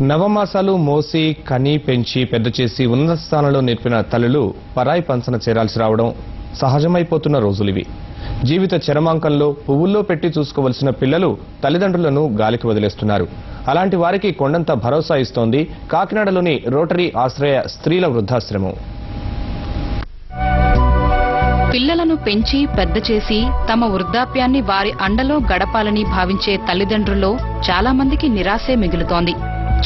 నవమాసాలు మోసి కని పెంచి పెద్ద చేసి ఉన్నత స్థానంలో నేర్పిన తల్లులు పరాయి పంచన చేరాల్సి రావడం సహజమైపోతున్న రోజులివి. జీవిత చరమాంకంలో పువ్వుల్లో పెట్టి చూసుకోవలసిన పిల్లలు తల్లిదండ్రులను గాలికి వదిలేస్తున్నారు. అలాంటి వారికి కొండంత భరోసా ఇస్తోంది కాకినాడలోని రోటరీ ఆశ్రయ స్త్రీల వృద్ధాశ్రమం. పిల్లలను పెంచి పెద్ద చేసి తమ వృద్ధాప్యాన్ని వారి అండలో గడపాలని భావించే తల్లిదండ్రుల్లో చాలా మందికి నిరాశే మిగులుతోంది.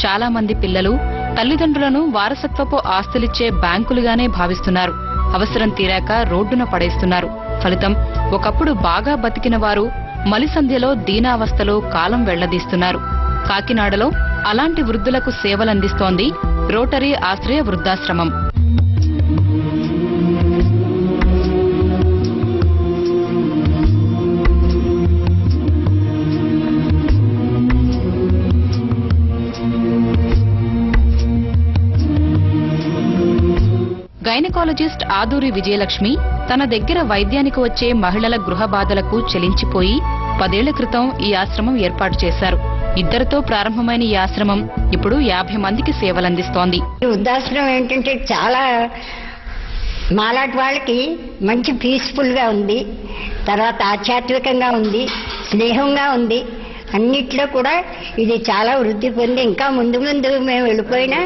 చాలా మంది పిల్లలు తల్లిదండ్రులను వారసత్వపు ఆస్తులిచ్చే బ్యాంకులుగానే భావిస్తున్నారు. అవసరం తీరాక రోడ్డున పడేస్తున్నారు. ఫలితం ఒకప్పుడు బాగా బతికిన వారు మలిసంధ్యలో దీనావస్థలో కాలం వెళ్లదీస్తున్నారు. కాకినాడలో అలాంటి వృద్ధులకు సేవలందిస్తోంది రోటరీ ఆశ్రయ వృద్ధాశ్రమం. గైనకాలజిస్ట్ ఆదూరి విజయలక్ష్మి తన దగ్గర వైద్యానికి వచ్చే మహిళల గృహ బాధలకు చెలించిపోయి 10 ఏళ్ల క్రితం ఈ ఆశ్రమం ఏర్పాటు చేశారు. 2తో ప్రారంభమైన ఈ ఆశ్రమం ఇప్పుడు 50 మందికి సేవలందిస్తోంది. వృద్ధాశ్రమం ఏంటంటే చాలా మాలాంటి వాళ్ళకి మంచి పీస్ఫుల్ గా ఉంది, తర్వాత ఆధ్యాత్మికంగా ఉంది, స్నేహంగా ఉంది. అన్నిట్లో కూడా ఇది చాలా వృద్ధి పొంది ఇంకా ముందు ముందు మేము వెళ్ళిపోయినా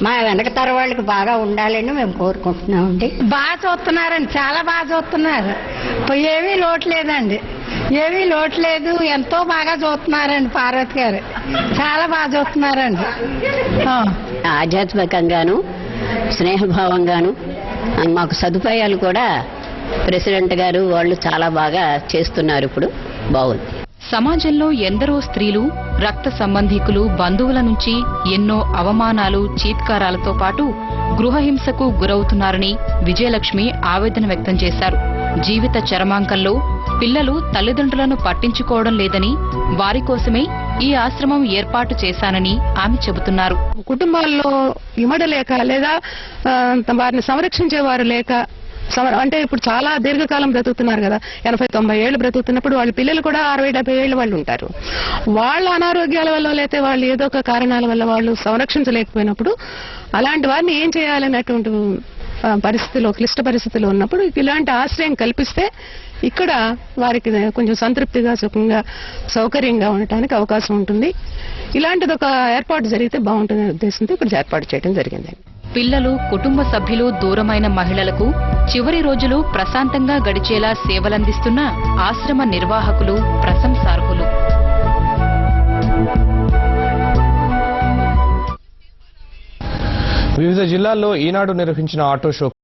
మా వెనక తర వాళ్ళకి బాగా ఉండాలని మేము కోరుకుంటున్నామండి. బాగా చూస్తున్నారండి, చాలా బాగా చూస్తున్నారు. ఏమీ లోటు లేదండి, ఏమీ లోటు లేదు. ఎంతో బాగా చూస్తున్నారండి. పార్వతి గారు చాలా బాగా చూస్తున్నారండి. ఆధ్యాత్మికంగాను స్నేహభావంగాను మాకు సదుపాయాలు కూడా ప్రెసిడెంట్ గారు వాళ్ళు చాలా బాగా చేస్తున్నారు. ఇప్పుడు బాగుంది. సమాజంలో ఎందరో స్త్రీలు రక్త సంబంధికులు బంధువుల నుంచి ఎన్నో అవమానాలు చీత్కారాలతో పాటు గృహహింసకు గురవుతున్నారని విజయలక్ష్మి ఆవేదన వ్యక్తం చేశారు. జీవిత చరమాంకంలో పిల్లలు తల్లిదండ్రులను పట్టించుకోవడం లేదని, వారి కోసమే ఈ ఆశ్రమం ఏర్పాటు చేశానని ఆమె చెబుతున్నారు. కుటుంబాల్లో ఇమడలేక లేదా వారిని సంరక్షించేవారు లేక, అంటే ఇప్పుడు చాలా దీర్ఘకాలం బ్రతుకుతున్నారు కదా, 80-90 ఏళ్ళు బ్రతుకుతున్నప్పుడు వాళ్ళ పిల్లలు కూడా 60-70 ఏళ్ళు వాళ్ళు ఉంటారు. వాళ్ళ అనారోగ్యాల వల్ల లేకపోతే వాళ్ళు ఏదో ఒక కారణాల వల్ల వాళ్ళు సంరక్షించలేకపోయినప్పుడు అలాంటి వారిని ఏం చేయాలన్నటువంటి పరిస్థితిలో, క్లిష్ట పరిస్థితిలో ఉన్నప్పుడు ఇలాంటి ఆశ్రయం కల్పిస్తే ఇక్కడ వారికి కొంచెం సంతృప్తిగా, సుఖంగా, సౌకర్యంగా ఉండటానికి అవకాశం ఉంటుంది. ఇలాంటిది ఒక ఏర్పాటు జరిగితే బాగుంటుందనే ఉద్దేశంతో ఇప్పుడు ఏర్పాటు చేయడం జరిగింది. పిల్లలు, కుటుంబ సభ్యులు దూరమైన మహిళలకు చివరి రోజులు ప్రశాంతంగా గడిచేలా సేవలందిస్తున్న ఆశ్రమ నిర్వాహకులు ప్రశంసార్హులు. వివిధ జిల్లాల్లో ఈనాడు నిర్వహించిన ఆటో షో